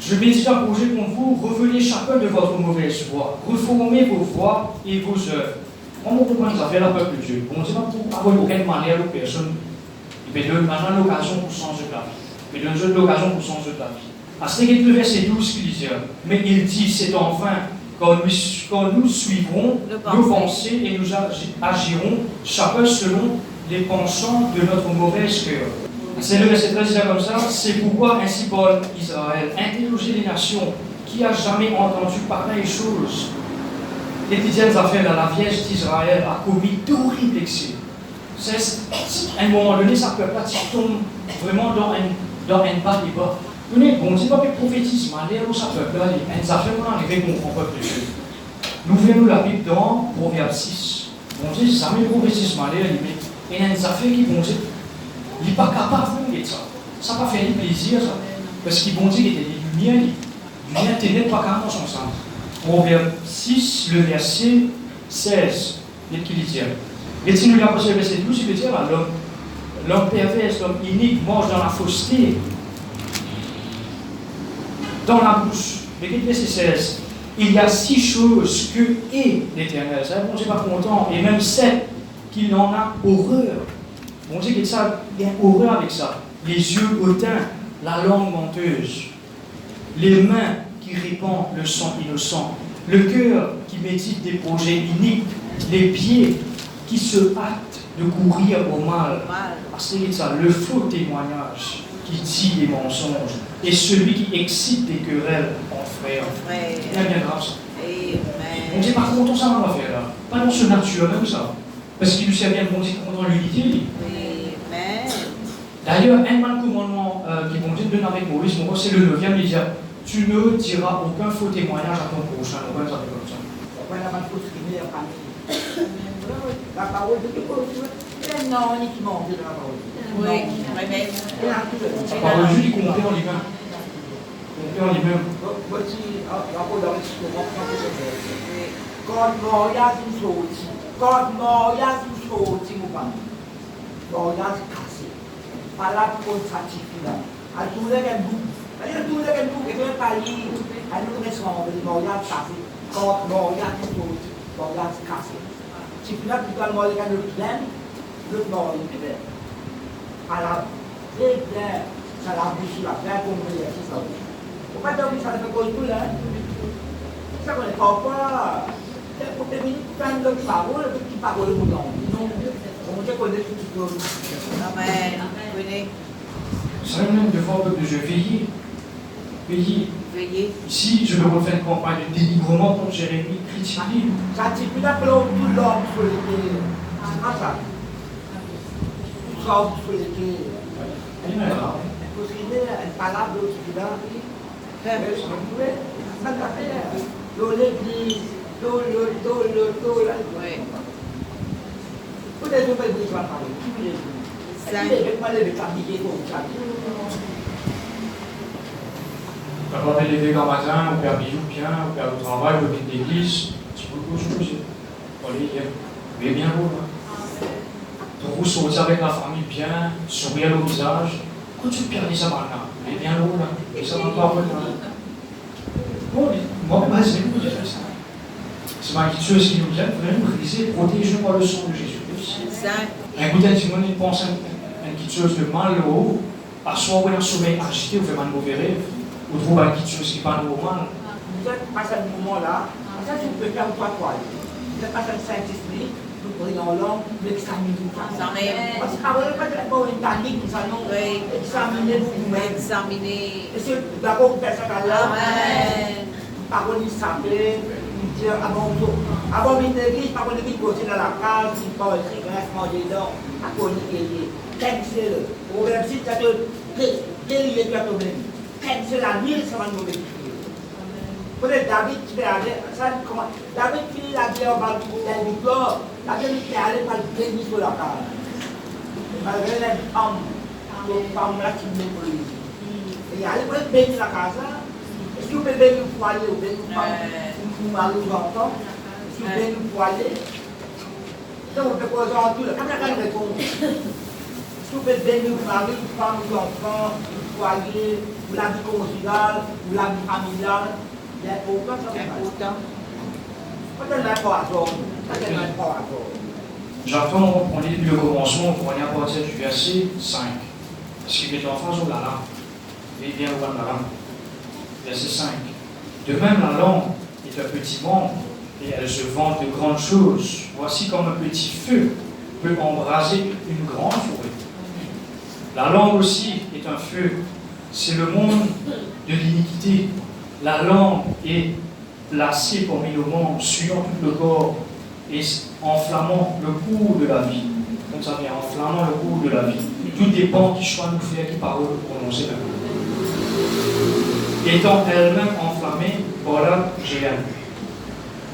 Je médite un projet contre vous, revenez chacun de votre mauvaise voie, reformez vos voies et vos œuvres. On comprend que ça fait la peuple de Dieu. On ne dit pas pour avoir aucune manière aux personnes. Il peut donner maintenant l'occasion pour changer de la vie. Il peut donner l'occasion pour changer de la vie. À ce qu'il le verset 12 qui dit, mais il dit, c'est enfin quand nous suivrons nos pensées et nous agirons chacun selon les penchants de notre mauvaise cœur. C'est le verset 13 comme ça, c'est pourquoi ainsi parle Israël, interrogez les nations, qui a jamais entendu pareille chose. Les dizaines affaires là, la Vierge d'Israël a commis d'horribles excès. À un moment donné, ça peut pas tomber vraiment dans un bas débat. Bon Dieu pas prophétise, mais où ça peut là, les affaires qu'on arrive avec mon peuple de Dieu. Nous venons la Bible dans Proverbe 6. Bon Dieu, jamais prophétise, mais il y a des affaires qui vont dire, il n'est pas capable de faire ça. Ça n'a pas fait plaisir, ça. Parce qu'ils vont dire qu'il y a des lumières ténèbres pas carrément son sens. Proverbe 6, le verset 16, il dit. Et si nous l'avons passé le verset 12, il veut dire, l'homme pervers, l'homme inique, mange dans la fausseté, dans la bouche. Mais qu'est-ce que verset 16? Il y a 6 choses que est l'Éternel. Ça, bon Dieu n'est pas content. Et même 7 qu'il en a horreur. Bon Dieu, il y a horreur avec ça. Les yeux hautains, la langue menteuse, les mains qui répandent le sang innocent, le cœur qui médite des projets iniques, les pieds qui se hâtent de courir au mal. C'est ça, le faux témoignage qui dit des mensonges et celui qui excite des querelles en frères. C'est bien grave ça. On dit par contre, ça va faire là. Pas dans ce nature comme ça. Parce qu'il nous sert bien de dire qu'on dans l'unité. D'ailleurs, un commandement qui vont dire donner avec Maurice, c'est le 9e, il dit tu ne diras aucun faux témoignage à ton prochain. On va comme ça. La parole de Dieu, c'est non uniquement de la parole. Oui, mais la parole de Dieu, il comprend en lui-même. Comprend en lui-même. Voici, la parole de Dieu, quand Moïse nous sortit, quand Moïse nous sortit, Moïse cassé. Par là, pour s'attirer là. À tout le monde, et même pas lire, à nous restons, Moïse cassé. Quand Moïse nous sortit, Moïse cassé. Si vous avez tout le monde qui a le plein, le nord est bien. À la très bien, ça la bouche, la bien compris, c'est ça. Pourquoi donc ça ne fait pas tout là? Ça ne connaît pas. Pour terminer, quand le parole, le petit parole, le mouton. On te connaît tout ce que Amen. Venez. C'est même devant le peuple de Dieu. Veillez. Ici, je me refais une campagne de dénigrement contre Jérémie, critique-lui. ça dit là que tout l'homme sur les pieds. C'est pas ça. Tout ça sur les pieds. Parce qu'il y a une parole qui là. Ça t'a fait. L'église, vous avez pas besoin de parler. Qui vous les dit? Qui pas les tabliers comme ça? Quand on est levé le matin, on perd bijou bien, on perd le travail, on vient d'église, tu peux toujours chose. On est bien beau. Pour sortir avec la famille bien, sourire au visage. Quand tu perds ça maintenant, on est bien beau là. Et ça va pas là. Bon, moi-même, c'est nous qui fait ça. C'est ma petite chose qui nous vient, vraiment briser, protéger par le sang de Jésus. Un coup d'un Simon, il pense à une petite chose de mal haut, à soi, on est en sommeil agité, on fait mal mauvais rêve. Ou trouve une petite chose qui parle normal. Vous êtes à ce moment-là, ça, si vous pouvez faire trois toiles. Vous n'êtes pas 5-6 minutes, vous prenez en langue, vous examinez tout ça. Parce qu'après, peut-être pas une tanique, nous allons examiner vous-même. Examiner. Et c'est d'abord vous faites ça là. Amen. Parole il s'appelle, il dit avant une église, par contre, il pose dans la case, il parle, il reste manger dedans, à cause de cancel. Au même si tu as délié toi toi-même, cancel la nuit, ça va nous bénéficier. Peut-être David qui est allé, David qui est allé au bal de la victoire, David qui est allé par le béni sur la case. Malgré les femmes là qui me pour lui. Et il est allé pour le béni la case là. Si vous pouvez bénir le foyer, vous bénir le mari ou l'enfant, si vous bénir le foyer, donc vous pouvez poser en tout, quand il y a une réponse. Si vous pouvez bénir le mari, le femme, l'enfant, le foyer, ou la vie conjugale, ou la vie familiale, il est important, ça c'est important. Peut-être n'importe à toi, peut-être n'importe à toi. J'attends, on lit le commencement pour aller à partir du verset 5. Parce que les enfants ont la langue. Et bien loin de la langue. Verset 5. De même, la langue est un petit membre et elle se vante de grandes choses. Voici comme un petit feu peut embraser une grande forêt. La langue aussi est un feu. C'est le monde de l'iniquité. La langue est placée parmi le monde, suivant tout le corps et enflammant le cours de la vie. Comme ça vient, enflammant le cours de la vie. Tout dépend qui choix nous fait, qui parole prononcer la étant elle-même enflammée, voilà, j'ai vu.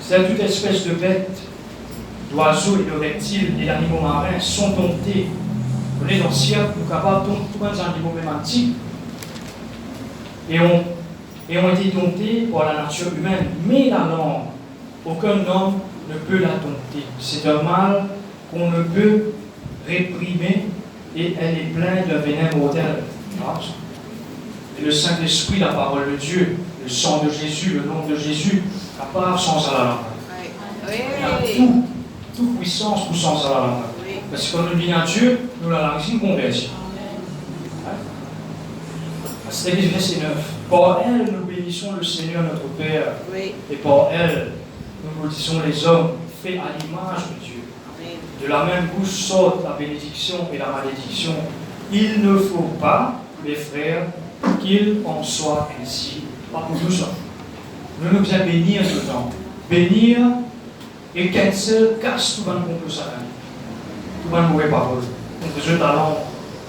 C'est toute espèce de bête, d'oiseaux et de reptiles et d'animaux marins sont domptés. On est dans le ciel, nous sommes capables de dompter tous les animaux même antiques et ont été domptés par la nature humaine. Mais la langue, aucun homme ne peut la dompter. C'est un mal qu'on ne peut réprimer et elle est pleine d'un venin mortel. Et le Saint-Esprit, la parole de Dieu, le sang de Jésus, le nom de Jésus, à part sans à la langue. Il y a toute puissance pour sans à la langue. Parce que quand nous dit à Dieu, nous la langue, c'est une conversion. C'est l'église verset 9. Par elle, nous bénissons le Seigneur notre Père. Et par elle, nous maudissons les hommes faits à l'image de Dieu. De la même bouche sortent la bénédiction et la malédiction. Il ne faut pas, mes frères, qu'il en soit ainsi. Pas pour nous ça. Nous nous devons bénir dedans. Bénir et cancel, casse tout le monde contre ça. Tout le monde mauvaise parole. Contre Dieu ta langue,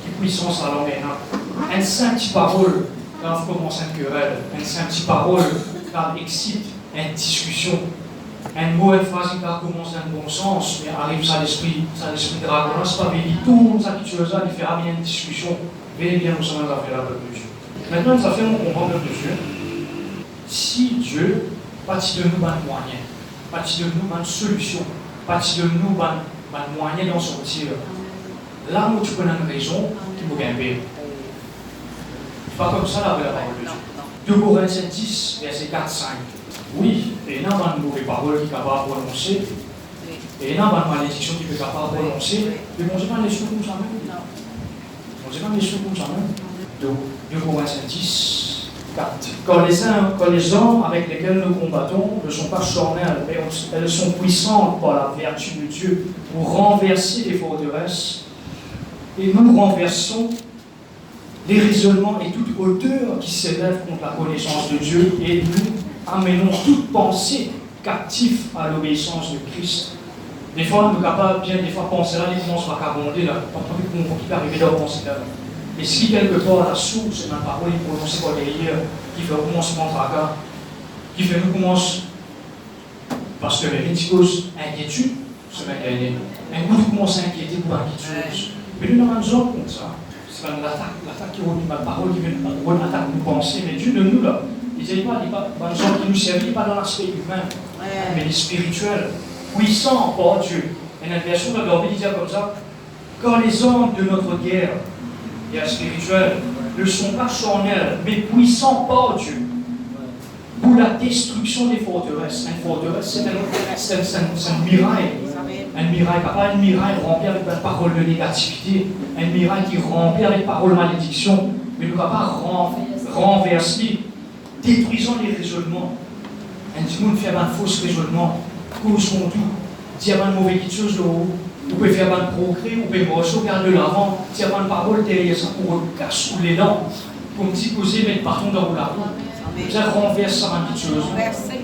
qui puissance la langue est là. Une simple parole, quand vous commencez une querelle, une simple parole, quand excite une discussion. Un mot, une phrase qui commence dans le bon sens, mais arrive à l'esprit dragon, c'est pas béni. Tout ça qui tue ça, il fait bien une discussion. Venez bien, nous sommes affaires là de Dieu. Maintenant, nous avons comprendre de Dieu. Si Dieu, parti de nous, un moyen, parti de nous, une solution, parti de nous, un moyen d'en sortir, là où tu connais une raison qui vous gagne. Pas comme ça, la parole de Dieu. 2 Corinthiens 10, verset 4-5. Oui, et il y a une mauvaise parole qui est capable de prononcer, et il y a une malédiction qui est capable de prononcer, mais bon, je ne sais pas les sous comme ça même. On ne sait pas les sous comme ça même. 2 Corinthiens 10, 4. Quand les hommes avec lesquels nous combattons ne sont pas charnels, mais elles sont puissantes par la vertu de Dieu pour renverser les forteresses, et nous renversons les raisonnements et toute hauteur qui s'élève contre la connaissance de Dieu, et nous amenons toute pensée captive à l'obéissance de Christ. Des fois, nous sommes capables bien, des fois, penser là, ils commencent à abonder là, pas trop qu'on peut arriver dans penser là. Et si quelque part la source, c'est ma parole prononcée par derrière, qui fait commencement de tracas, qui fait nous commence, parce que les cause inquiétude, semaine dernière, un coup, nous commençons à inquiéter pour inquiétude. Mais nous avons une zone comme ça. C'est l'attaque qui relie ma parole, qui vient attaque nous penser, mais Dieu de nous là. Il n'est pas une zone qui nous servit, pas dans l'aspect humain, mais spirituel, puissant par Dieu. Et la version de David dit comme ça, quand les hommes de notre guerre, guerre spirituelle, ne sont pas charnels, mais puissants par Dieu, pour la destruction des forteresses. Une forteresse, c'est un mirail. Un mirail, pas une mirail rempli avec une parole de négativité, un mirail qui remplit avec paroles de malédiction, mais nous ne pouvons pas renverser, détruisant les raisonnements. Un petit monde fait un faux raisonnement, cause contre tout, dire une mauvaise chose là haut, vous pouvez faire un progrès, vous pouvez marcher, regarder l'avant, dire une parole derrière ça pour casser les dents, pour me dire poser, mettre partout dans la roue. Vous avez renversé ça une petite chose. Merci.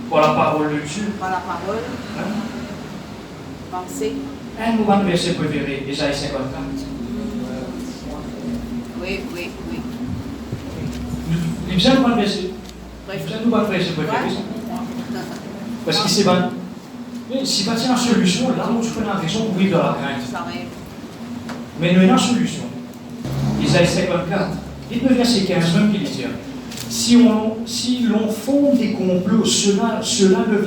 Pour la parole de Dieu. Par la parole. Hein? Pensez. Un moment de verset préféré, Ésaïe 54. Oui. Il vient de prendre verset. Il vient de prendre verset préféré. Parce que c'est bon. Mais si pas une solution, là où tu prends la raison pour vivre dans la crainte. Mais nous avons une solution. Ésaïe 54. Dites-moi verset 15 même qu'il dit. Si l'on fonde des complots, cela ne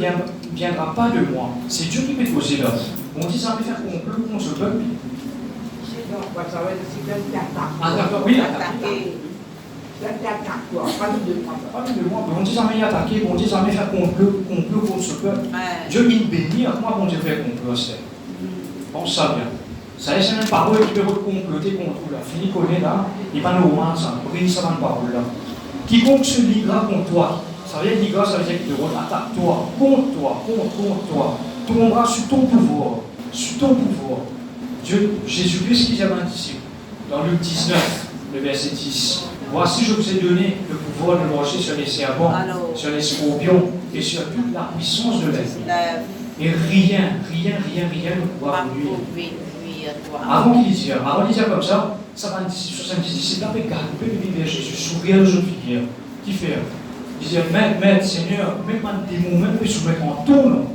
viendra pas de moi. C'est Dieu qui peut poser là. On dit ça peut faire complot contre ce peuple. Ah d'accord, oui. On dit ça va y attaquer, on dit ça va faire complot contre ce peuple. Dieu il bénit, moi on dit faire complot, c'est. Pense ça bien. Ça c'est une parole qui peut comploter contre là. Fini connaît là, il va nous voir ça. Prenez ça dans une parole là. Quiconque se liera contre toi, ça veut dire liera, ça veut dire qu'il te attaque toi, contre toi, tombera sur ton pouvoir. Dieu, Jésus-Christ qui a dit dans Luc 19, le verset 10. Voici, je vous ai donné le pouvoir de marcher sur les serpents, sur les scorpions et sur toute la puissance de l'ennemi. Et rien ne pourra vous nuire. Avant qu'il dise comme ça va dire 70 disciples, regarde, le bébé Jésus, sourire aux autres figures. Qui fait? Il disait, Maître, Seigneur, même pas des moments, peut soumettre en ton nom.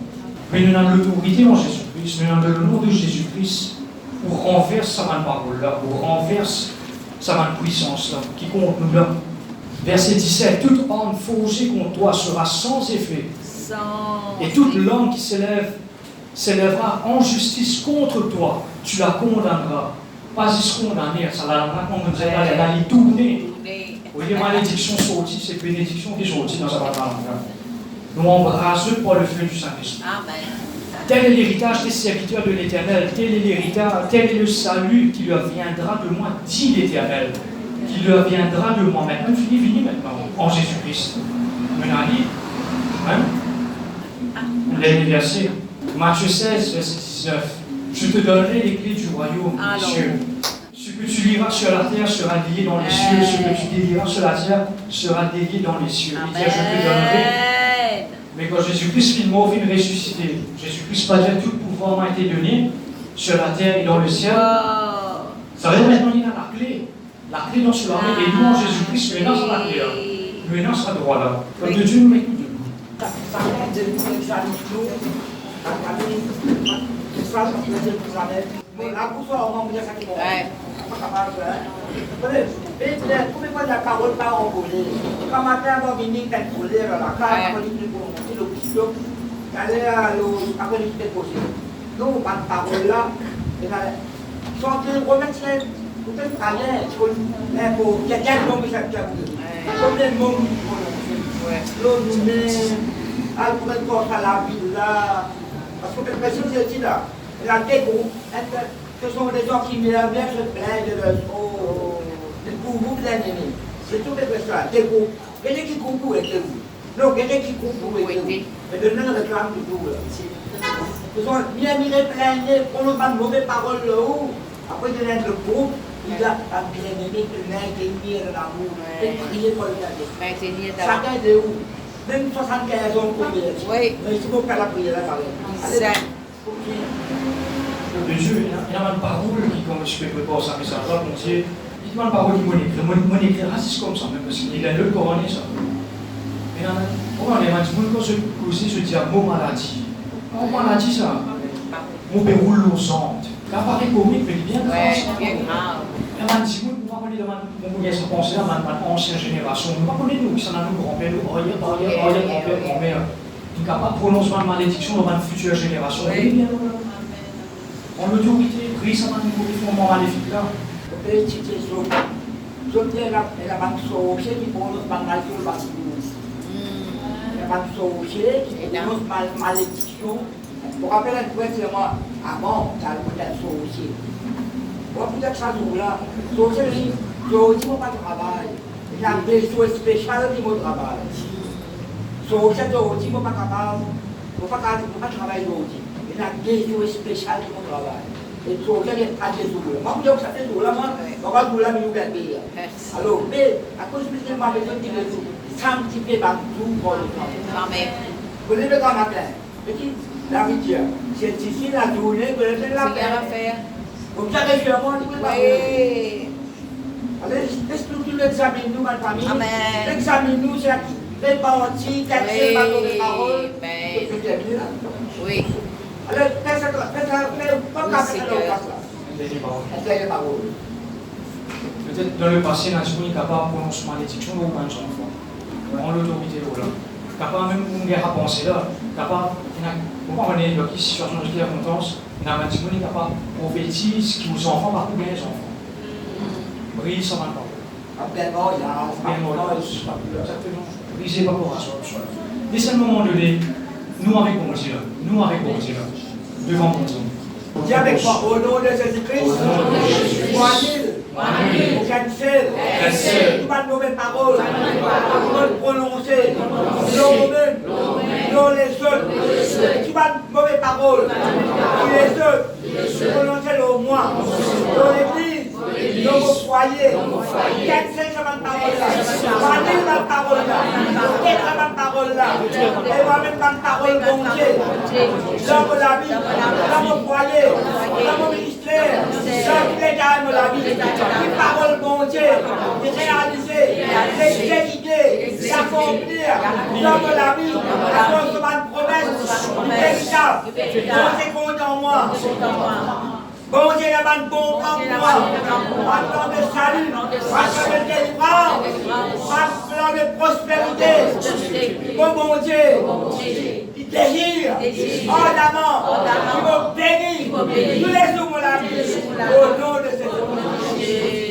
Mais nous avons l'autorité en Jésus-Christ, nous avons le nom de Jésus-Christ pour renverser sa parole-là, pour renverser sa puissance-là, qui compte nous là. Verset 17, toute arme forgée contre toi sera sans effet. Et toute langue qui s'élèvera en justice contre toi, tu la condamneras. Pas juste condamner, ça la condamner, elle va les tourner. Vous voyez, malédiction sortie, c'est bénédiction qui est sortie dans sa parole. Nous embrassons par le feu du Saint-Esprit. Tel est l'héritage des serviteurs de l'Éternel, tel est l'héritage, tel est le salut qui leur viendra de moi, dit l'Éternel, qui leur viendra de moi. Maintenant, fini maintenant, en Jésus-Christ. Maintenant, les versets. Matthieu 16, verset 19. Je te donnerai les clés du royaume des cieux. Ce que tu liras sur la terre sera lié dans les cieux, ce que tu délieras sur la terre sera délié dans les cieux. Il dit, je te donnerai. Mais quand Jésus-Christ fit mort, fit ressusciter. Jésus-Christ pas dire tout pouvoir m'a été donné sur la terre et dans le ciel. Ça veut dire maintenant il a la clé. La clé dans cela. Et nous en Jésus-Christ, maintenant c'est la clé là. Maintenant sera droit là. Comme de Dieu nous met tout debout. La boussole, on va dire ça qui est bon. Come poi la parole pas envolée. Quand matin, on va venir contrôler la carte, on va dire que le bishop, aller à l'apologie déposée. Nous, pas de parole là, sans que remettre peut-être à l'aise, pour quelqu'un qui nous fait comme les mots nous nous met à pour à la vie là. Parce que la personne se dit là, la dégo, ce sont des gens qui m'énervent, se plaignent de leur pour vous l'ennemi. C'est tout les personnes, dégo. Quelqu'un qui comprend avec vous. Non, quelqu'un qui comprend avec vous. Mais de nous réclame toujours. Ils sont bien mis les plaigner, on nous parle de mauvaises paroles là-haut. Après, il y a le groupe, il a un bien-aimé, il a maintenir l'amour, et prier pour le garder. Chacun de où? Même 75 ans pour prier. Oui. Mais il faut faire la prière là, pareil. De Dieu, il y a une parole qui, comme je peux préparer ça, mais ça va, mon Dieu, il y a une parole qui m'écrit raciste comme ça, même parce qu'il a le couronné ça. Mais pourquoi on est mal dit, quand je dis un mot maladie. Mot maladie, ça. Mot béroule l'osante. La parole comique, mais bien grave. Bien grave. Il y a un petit mot, on va parler de mon pensée à ma ancienne génération. On va parler de nous, qui sont nos grands-pères, nos grand-pères. Donc, à part prononcement de malédiction dans ma future génération. En autorité, prise à un niveau de fondement maléfique là. Petite chose. Je dis la sorcière qui prononce mal sur le bâtiment. La sorcière qui prononce malédiction. Pour rappeler un peu, c'est moi, avant, tu as le peut-être sorcier. Moi, peut-être ça jour-là, sorcier, je ne dis pas de travail. J'ai un besoin spécial qui me travaille. So, cette outil, il ne faut pas travailler l'outil. Il y a des jours spéciaux pour travail. Et so, ça est à des jours. Moi, je sais que c'est là, moi, on va vous la mieux gagner. Alors, mais, à cause de ce que je vais dire, ça me dit que tout pour le travail. Amen. Vous levez quand matin. Et qui, la rivière, c'est ici la journée que je fais la paix. Vous avez vu un monde qui va. Laisse-nous l'examiner-nous, ma famille. L'examine-nous, c'est qui? Les parties, quelques paroles. Oui. Alors, faites pas les paroles. Peut-être dans le passé, la disponible n'est capable de prononcer malédiction aux enfants. On l'autorité là. Capable même pour nous penser là. Capable, vous comprenez, dans quelle situation de circonstance, la disponible capable de prophétiser ce qui vous enfants par bien les enfants. Brise sans parole. Brisez pas pour ça. Dès ce moment donné, nous avec bon Dieu, devant mon Dieu. Dis avec moi, au nom de Jésus-Christ, cancel, tout pas de mauvaises paroles, tout prononcer, non les autres, tout pas de mauvaises paroles, les autres, prononcer au moi, dans l'église, dans vos foyers, cancel cette parole-là, bannir ma parole-là, détruire ma parole-là, et moi-même ma parole, bon Dieu, dans la vie, dans mon foyer, dans mon ministère, dans tous les cas de la vie, une parole, bon Dieu, de réaliser, d'exécuter, d'accomplir, dans la vie, à cause de ma promesse, véritable, bon Dieu compte en moi. Bon Dieu, il y a un bon plan pour moi, un plan de salut, un plan de délivrance, un plan de prospérité. Bon Dieu, il désire ardemment, il va bénir tous les jours de la vie, au nom de Jésus.